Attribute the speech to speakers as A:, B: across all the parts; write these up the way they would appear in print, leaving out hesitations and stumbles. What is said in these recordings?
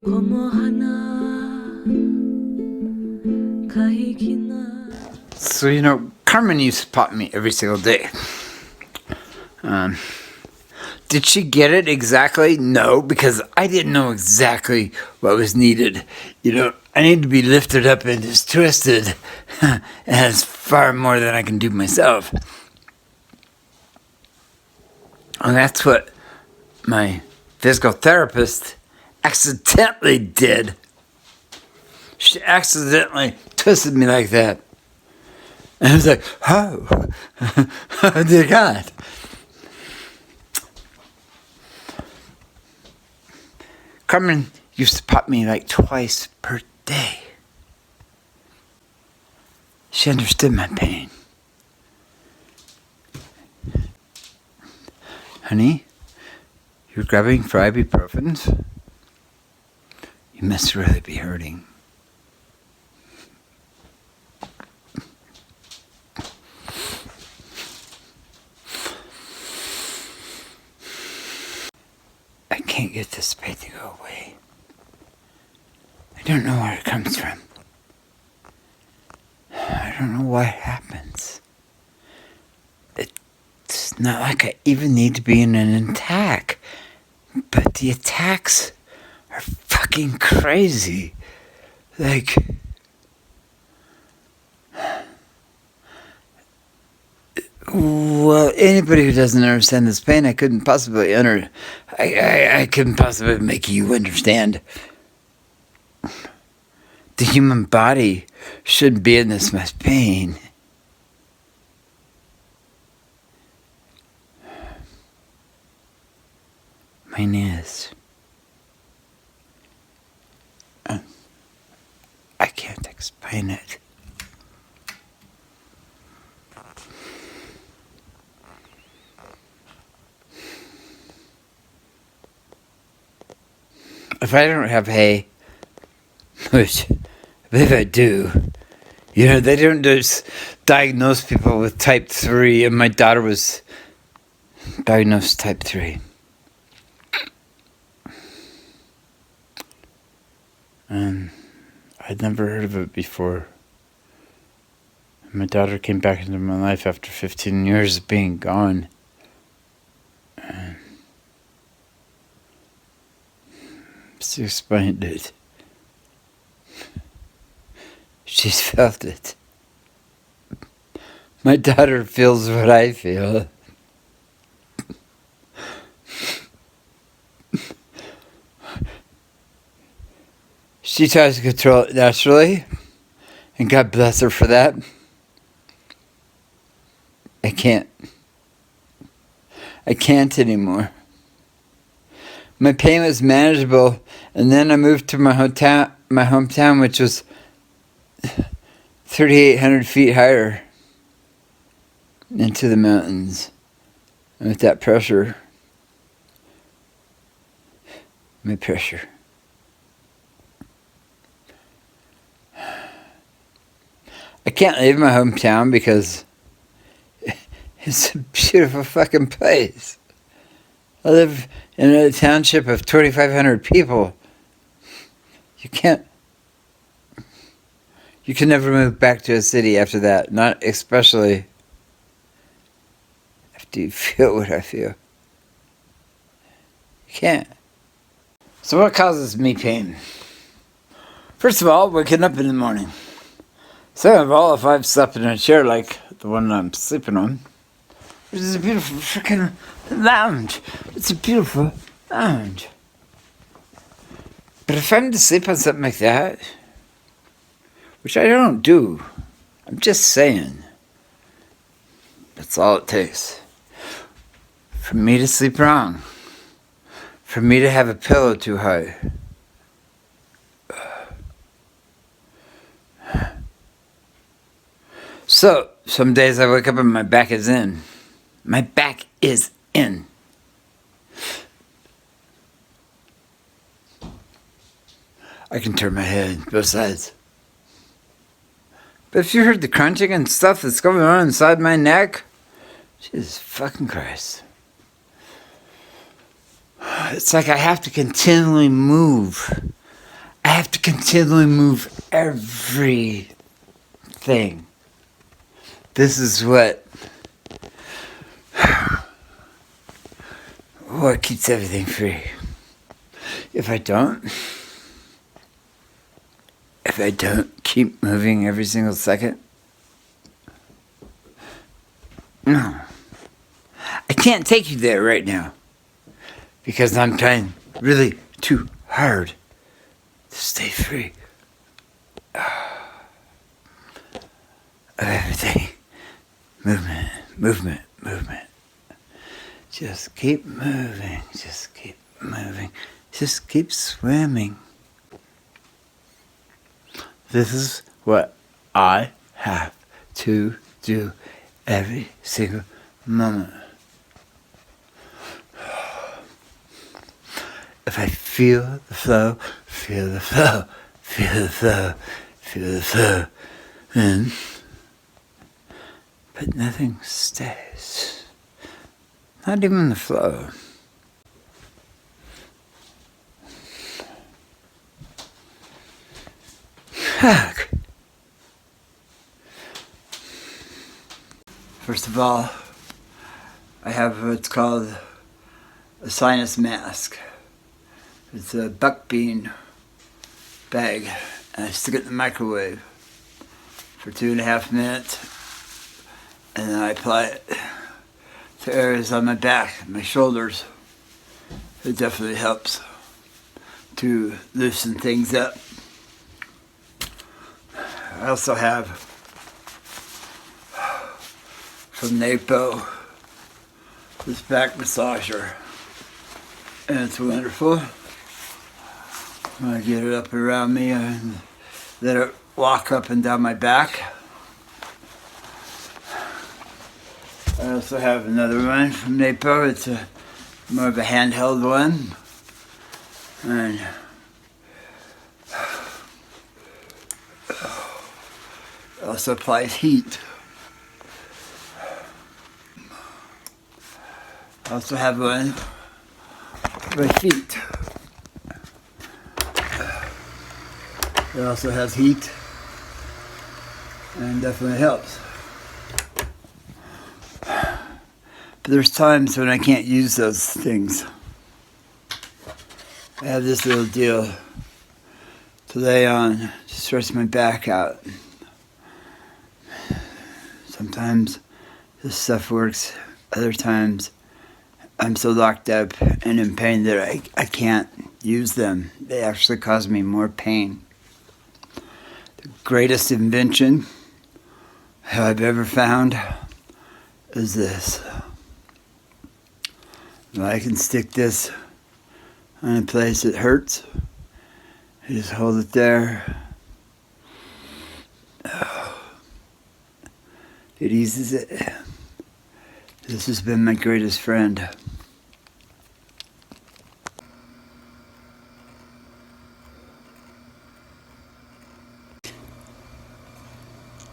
A: So, Carmen used to pop me every single day. Did she get it exactly? No, because I didn't know exactly what was needed. I need to be lifted up and just twisted. And it's far more than I can do myself. And that's what my physical therapist accidentally did. She accidentally twisted me like that. And I was like, oh, oh dear God. Carmen used to pop me like twice per day. She understood my pain. Honey, you're grabbing for ibuprofens? You must really be hurting. I can't get this pain to go away. I don't know where it comes from. I don't know why it happens. It's not like I even need to be in an attack. But the attacks are fucking crazy. Well, anybody who doesn't understand this pain, I couldn't possibly I couldn't possibly make you understand. The human body shouldn't be in this much pain. Mine is. I can't explain it. If I don't have HAE, which I believe I do, they don't just diagnose people with type 3, and my daughter was diagnosed type 3. I'd never heard of it before. My daughter came back into my life after 15 years of being gone. She explained it. She's felt it. My daughter feels what I feel. She tries to control it naturally, and God bless her for that. I can't. I can't anymore. My pain was manageable, and then I moved to my hometown, which was 3,800 feet higher into the mountains. And with that pressure, my pressure. I can't leave my hometown because it's a beautiful fucking place. I live in a township of 2,500 people. You can never move back to a city after that. Not especially after you feel what I feel. You can't. So what causes me pain? First of all, waking up in the morning. Second of all, if I've slept in a chair like the one I'm sleeping on, which is a beautiful freaking lounge. It's a beautiful lounge. But if I'm to sleep on something like that, which I don't do, I'm just saying, that's all it takes. For me to sleep wrong. For me to have a pillow too high. So, some days I wake up and my back is in. My back is in. I can turn my head both sides. But if you heard the crunching and stuff that's going on inside my neck, Jesus fucking Christ. It's like I have to continually move I have to continually move everything. This is what keeps everything free. If I don't keep moving every single second, no. I can't take you there right now because I'm trying really too hard to stay free of everything. Movement, movement, movement. Just keep moving, just keep moving, just keep swimming. This is what I have to do every single moment. If I feel the flow, feel the flow, feel the flow, feel the flow, then, but nothing stays. Not even the flow. First of all, I have what's called a sinus mask. It's a buck bean bag, and I stick it in the microwave for 2.5 minutes, and then I apply it to areas on my back, my shoulders. It definitely helps to loosen things up. I also have from NAPO this back massager, and it's wonderful. I get it up around me and let it walk up and down my back. I also have another one from NAPO. It's more of a handheld one, and it also applies heat. I also have one for my feet. It also has heat and definitely helps. But there's times when I can't use those things. I have this little deal to lay on to stretch my back out. Sometimes this stuff works. Other times I'm so locked up and in pain that I can't use them. They actually cause me more pain. The greatest invention I've ever found is this. I can stick this on a place that hurts. I just hold it there. It eases it. This has been my greatest friend.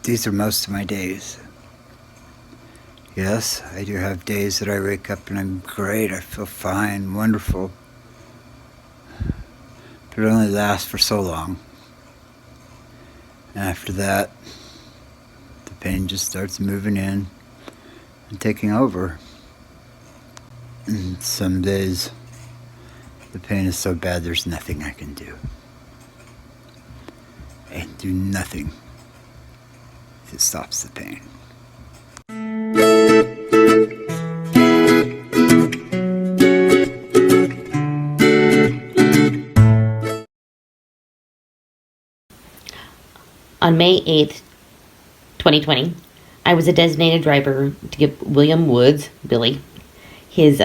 A: These are most of my days. Yes, I do have days that I wake up and I'm great, I feel fine, wonderful. But it only lasts for so long. And after that, the pain just starts moving in and taking over. And some days, the pain is so bad there's nothing I can do. I can do nothing that stops the pain.
B: On May 8th, 2020, I was a designated driver to give William Woods, Billy, his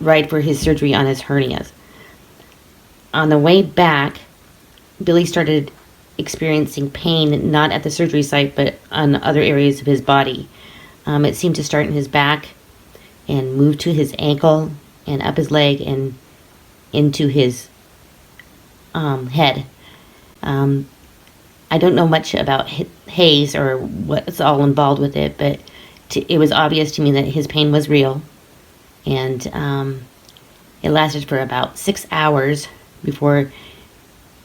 B: ride for his surgery on his hernias. On the way back, Billy started experiencing pain, not at the surgery site, but on other areas of his body. It seemed to start in his back and move to his ankle and up his leg and into his head. I don't know much about HAEs or what's all involved with it, but it was obvious to me that his pain was real. And it lasted for about 6 hours before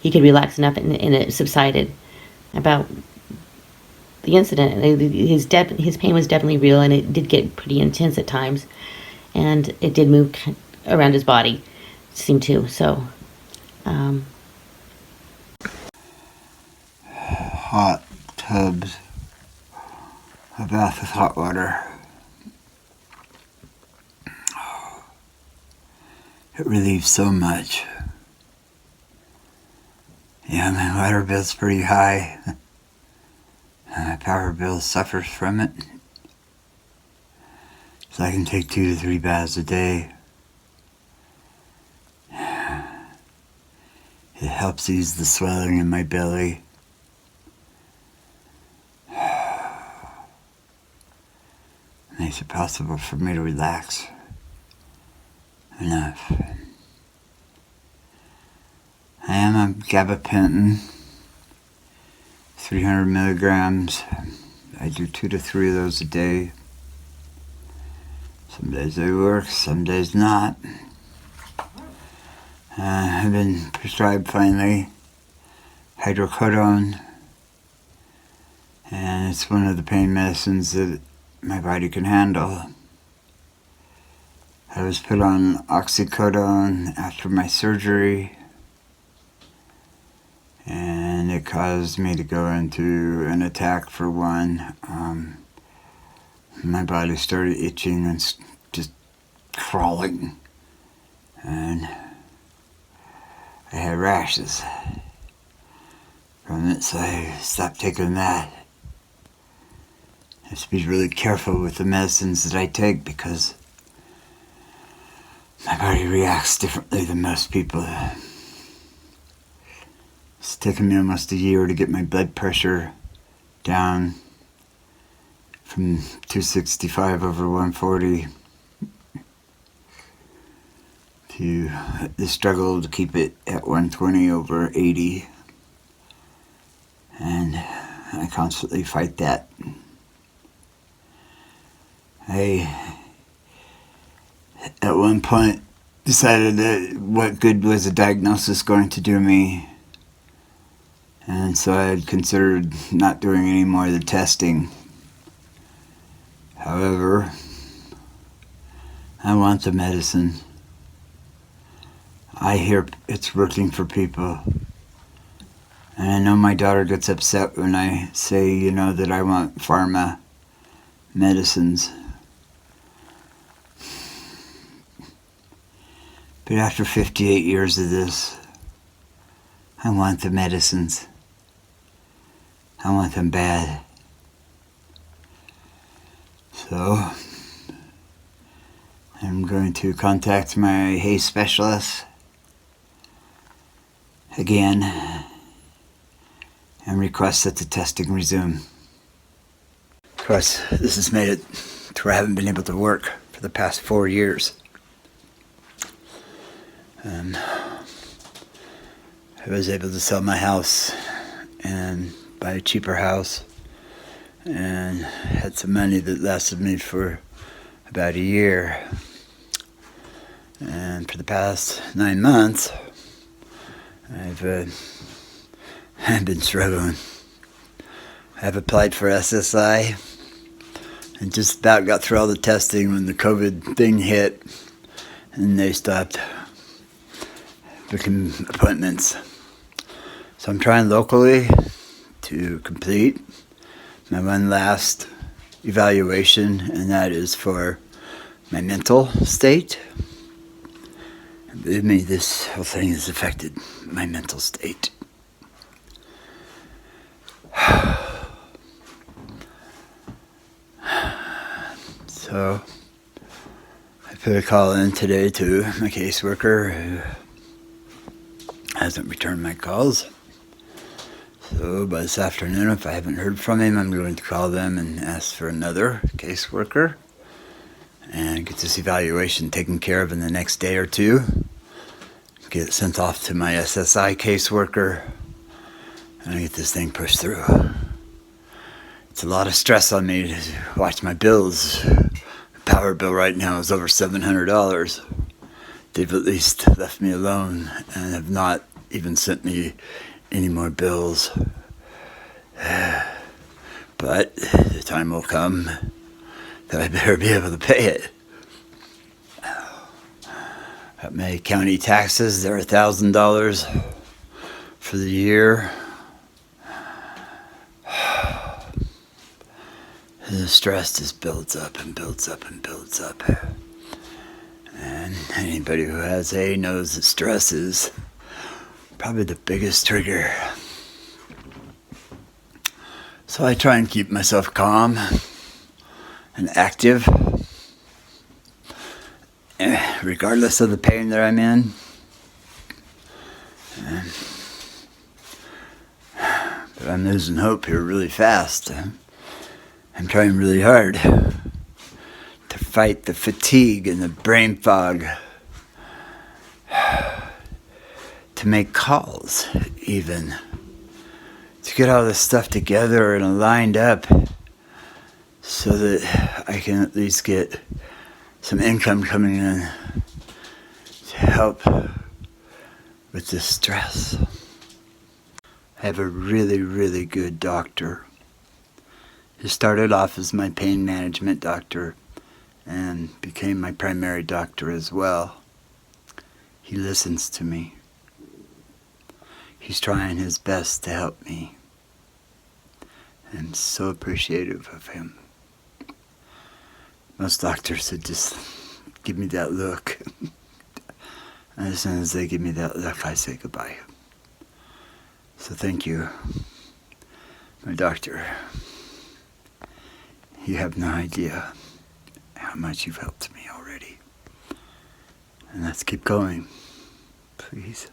B: he could relax enough, and it subsided. About the incident, his pain was definitely real, and it did get pretty intense at times, and it did move around his body, seemed to. So,
A: hot tubs, a bath with hot water. It relieves so much. Yeah, my water bill's pretty high. My power bill suffers from it. So I can take 2 to 3 baths a day. It helps ease the swelling in my belly. Makes it possible for me to relax enough. I am on gabapentin, 300 milligrams. I do 2 to 3 of those a day. Some days they work, some days not. I've been prescribed finally hydrocodone, and it's one of the pain medicines that my body can handle. I was put on oxycodone after my surgery, and it caused me to go into an attack for one. My body started itching and just crawling, and I had rashes from it, so I stopped taking that. I have to be really careful with the medicines that I take because my body reacts differently than most people. It's taken me almost a year to get my blood pressure down from 265 over 140 to the struggle to keep it at 120 over 80. And I constantly fight that. I, at one point, decided that what good was a diagnosis going to do me. And so I had considered not doing any more of the testing. However, I want the medicine. I hear it's working for people. And I know my daughter gets upset when I say, that I want pharma medicines. But after 58 years of this, I want the medicines. I want them bad. So, I'm going to contact my HAE specialist again and request that the testing resume. Of course, this has made it to where I haven't been able to work for the past 4 years. I was able to sell my house and buy a cheaper house, and had some money that lasted me for about a year. And for the past 9 months, I've been struggling. I've applied for SSI and just about got through all the testing when the COVID thing hit, and they stopped booking appointments. So I'm trying locally to complete my one last evaluation, and that is for my mental state. And believe me, this whole thing has affected my mental state. So I put a call in today to my caseworker who hasn't returned my calls. So by this afternoon, if I haven't heard from him, I'm going to call them and ask for another caseworker and get this evaluation taken care of in the next day or two. Get it sent off to my SSI caseworker and get this thing pushed through. It's a lot of stress on me to watch my bills. The power bill right now is over $700. They've at least left me alone and have not even sent me any more bills. But the time will come that I better be able to pay it. At my county taxes, they're $1,000 for the year. The stress just builds up and builds up and builds up. And anybody who has HAE knows that stress is probably the biggest trigger. So I try and keep myself calm and active, regardless of the pain that I'm in. But I'm losing hope here really fast. I'm trying really hard to fight the fatigue and the brain fog, to make calls even, to get all this stuff together and lined up so that I can at least get some income coming in to help with the stress. I have a really, really good doctor. He started off as my pain management doctor and became my primary doctor as well. He listens to me. He's trying his best to help me. I'm so appreciative of him. Most doctors would just give me that look. And as soon as they give me that look, I say goodbye. So thank you, my doctor. You have no idea how much you've helped me already. And let's keep going, please.